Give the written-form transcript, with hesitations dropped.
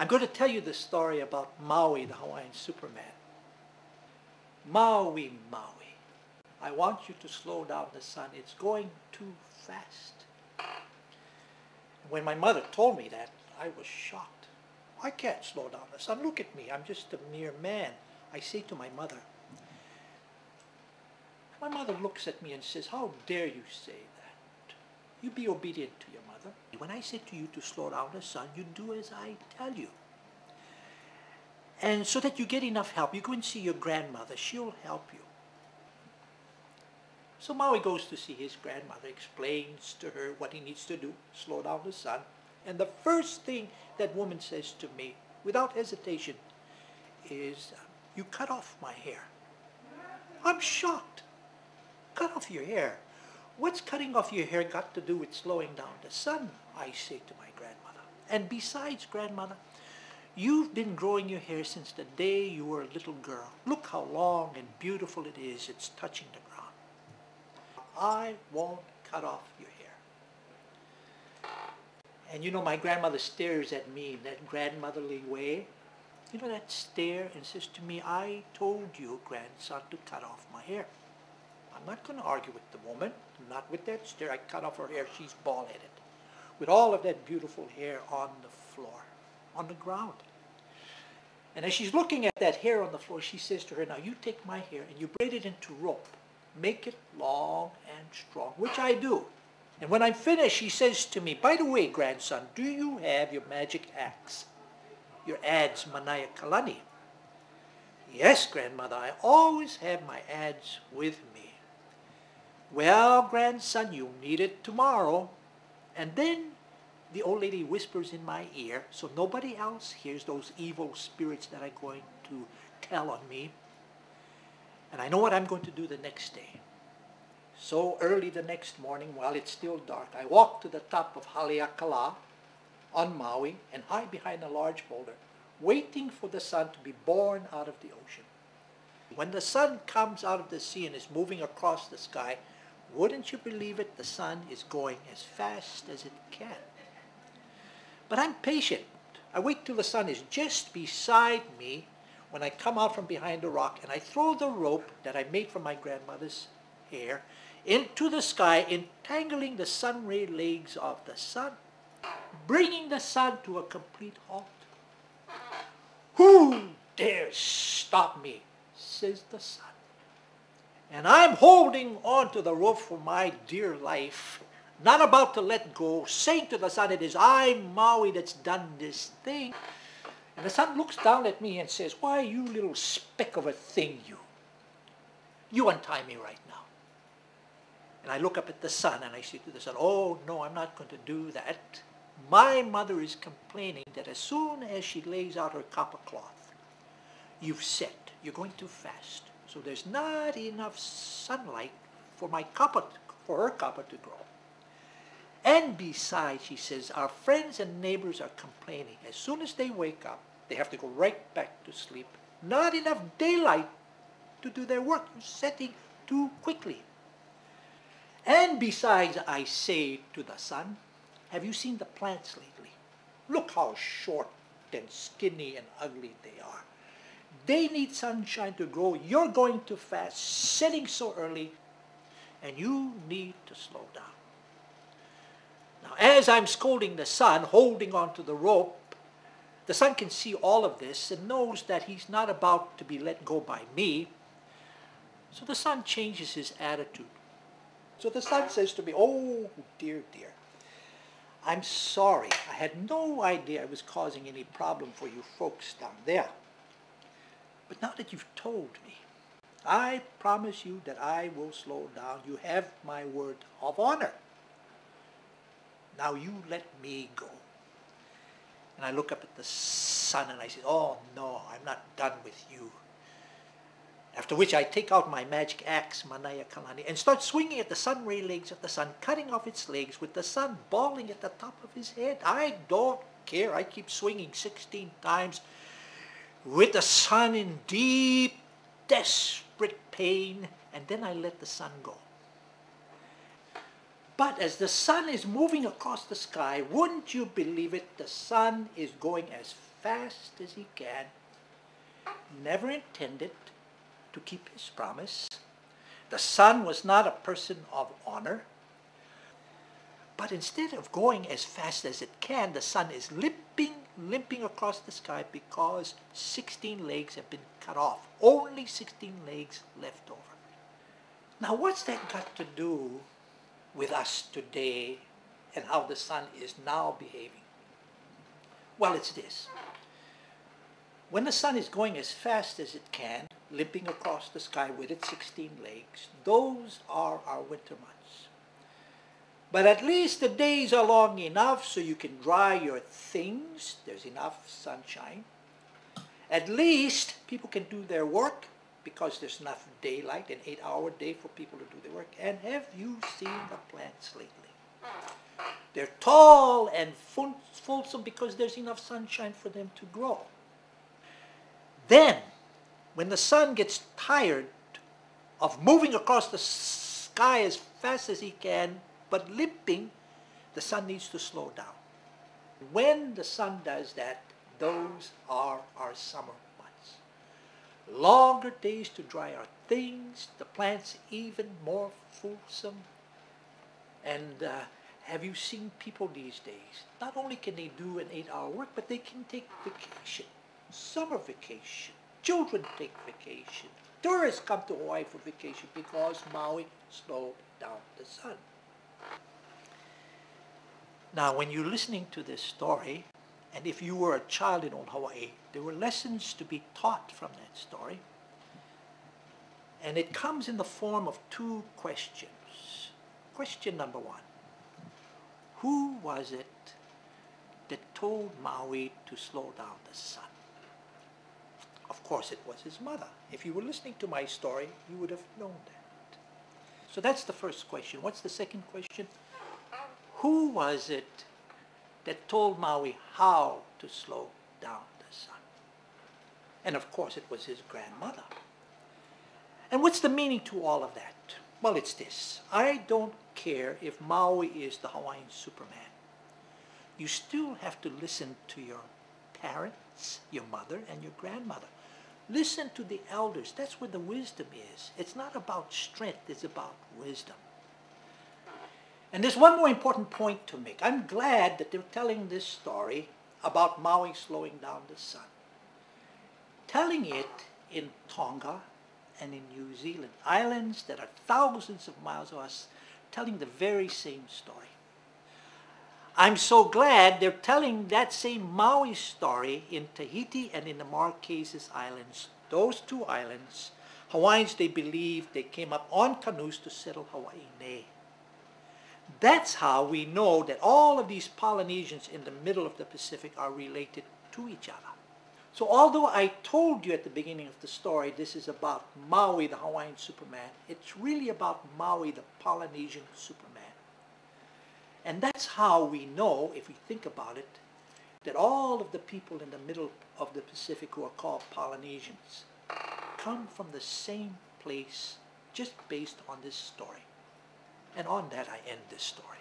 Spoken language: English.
I'm going to tell you the story about Maui, the Hawaiian Superman. Maui, Maui. I want you to slow down the sun. It's going too fast. When my mother told me that, I was shocked. I can't slow down the sun. Look at me. I'm just a mere man. I say to my mother. My mother looks at me and says, how dare you say that? You be obedient to your mother. When I say to you to slow down the sun, you do as I tell you. And so that you get enough help, you go and see your grandmother. She'll help you. So Maui goes to see his grandmother, explains to her what he needs to do, slow down the sun. And the first thing that woman says to me, without hesitation, is, you cut off my hair. I'm shocked. Cut off your hair. What's cutting off your hair got to do with slowing down the sun? I say to my grandmother. And besides, grandmother, you've been growing your hair since the day you were a little girl. Look how long and beautiful it is. It's touching the ground. I won't cut off your hair. And you know, my grandmother stares at me in that grandmotherly way. You know, that stare, and says to me, I told you, grandson, to cut off my hair. I'm not going to argue with the woman. Not with that stare. I cut off her hair. She's bald-headed. With all of that beautiful hair on the floor, on the ground. And as she's looking at that hair on the floor, she says to her, now you take my hair and you braid it into rope. Make it long and strong, which I do. And when I'm finished, she says to me, by the way, grandson, do you have your magic axe? Your adze manaya kalani? Yes, grandmother, I always have my adze with me. Well, grandson, you'll need it tomorrow. And then the old lady whispers in my ear, so nobody else hears those evil spirits that are going to tell on me. And I know what I'm going to do the next day. So early the next morning, while it's still dark, I walk to the top of Haleakala on Maui and hide behind a large boulder, waiting for the sun to be born out of the ocean. When the sun comes out of the sea and is moving across the sky, wouldn't you believe it, the sun is going as fast as it can. But I'm patient. I wait till the sun is just beside me when I come out from behind the rock, and I throw the rope that I made from my grandmother's hair into the sky, entangling the sun ray legs of the sun, bringing the sun to a complete halt. Who dares stop me, says the sun. And I'm holding on to the rope for my dear life, not about to let go, saying to the sun, it is I, Maui, that's done this thing. And the sun looks down at me and says, why, you little speck of a thing, you untie me right now. And I look up at the sun and I say to the sun, oh, no, I'm not going to do that. My mother is complaining that as soon as she lays out her copper cloth, you've set, you're going too fast. So there's not enough sunlight for her copper to grow. And besides, she says, our friends and neighbors are complaining. As soon as they wake up, they have to go right back to sleep. Not enough daylight to do their work. You're setting too quickly. And besides, I say to the sun, have you seen the plants lately? Look how short and skinny and ugly they are. They need sunshine to grow. You're going too fast, setting so early, and you need to slow down. Now, as I'm scolding the sun, holding onto the rope, the sun can see all of this and knows that he's not about to be let go by me. So the sun changes his attitude. So the sun says to me, oh, dear, dear, I'm sorry. I had no idea I was causing any problem for you folks down there. But now that you've told me, I promise you that I will slow down. You have my word of honor. Now you let me go. And I look up at the sun and I say, oh no, I'm not done with you. After which I take out my magic axe, Manaya Kalani, and start swinging at the sun ray legs of the sun, cutting off its legs with the sun balling at the top of his head. I don't care. I keep swinging 16 times with the sun in deep, desperate pain, and then I let the sun go. But as the sun is moving across the sky, wouldn't you believe it, the sun is going as fast as he can, never intended to keep his promise. The sun was not a person of honor. But instead of going as fast as it can, the sun is limping across the sky because 16 legs have been cut off. Only 16 legs left over. Now what's that got to do with us today and how the sun is now behaving? Well, it's this. When the sun is going as fast as it can, limping across the sky with its 16 legs, those are our winter months. But at least the days are long enough so you can dry your things. There's enough sunshine. At least people can do their work because there's enough daylight, an 8-hour day for people to do their work. And have you seen the plants lately? They're tall and fulsome because there's enough sunshine for them to grow. Then, when the sun gets tired of moving across the sky as fast as he can, but limping, the sun needs to slow down. When the sun does that, those are our summer months. Longer days to dry our things, the plants even more fulsome. And have you seen people these days? Not only can they do an 8-hour work, but they can take vacation, summer vacation. Children take vacation. Tourists come to Hawaii for vacation because Maui slowed down the sun. Now, when you're listening to this story, and if you were a child in old Hawaii, there were lessons to be taught from that story. And it comes in the form of 2 questions. Question number 1. Who was it that told Maui to slow down the sun? Of course, it was his mother. If you were listening to my story, you would have known that. So that's the first question. What's the second question? Who was it that told Maui how to slow down the sun? And of course, it was his grandmother. And what's the meaning to all of that? Well, it's this. I don't care if Maui is the Hawaiian Superman. You still have to listen to your parents, your mother, and your grandmother. Listen to the elders. That's where the wisdom is. It's not about strength. It's about wisdom. And there's one more important point to make. I'm glad that they're telling this story about Maui slowing down the sun. Telling it in Tonga and in New Zealand, islands that are thousands of miles away, telling the very same story. I'm so glad they're telling that same Maui story in Tahiti and in the Marquesas Islands. Those 2 islands, Hawaiians, they believe they came up on canoes to settle Hawaii Nei. That's how we know that all of these Polynesians in the middle of the Pacific are related to each other. So although I told you at the beginning of the story this is about Maui, the Hawaiian Superman, it's really about Maui, the Polynesian Superman. And that's how we know, if we think about it, that all of the people in the middle of the Pacific who are called Polynesians come from the same place just based on this story. And on that I end this story.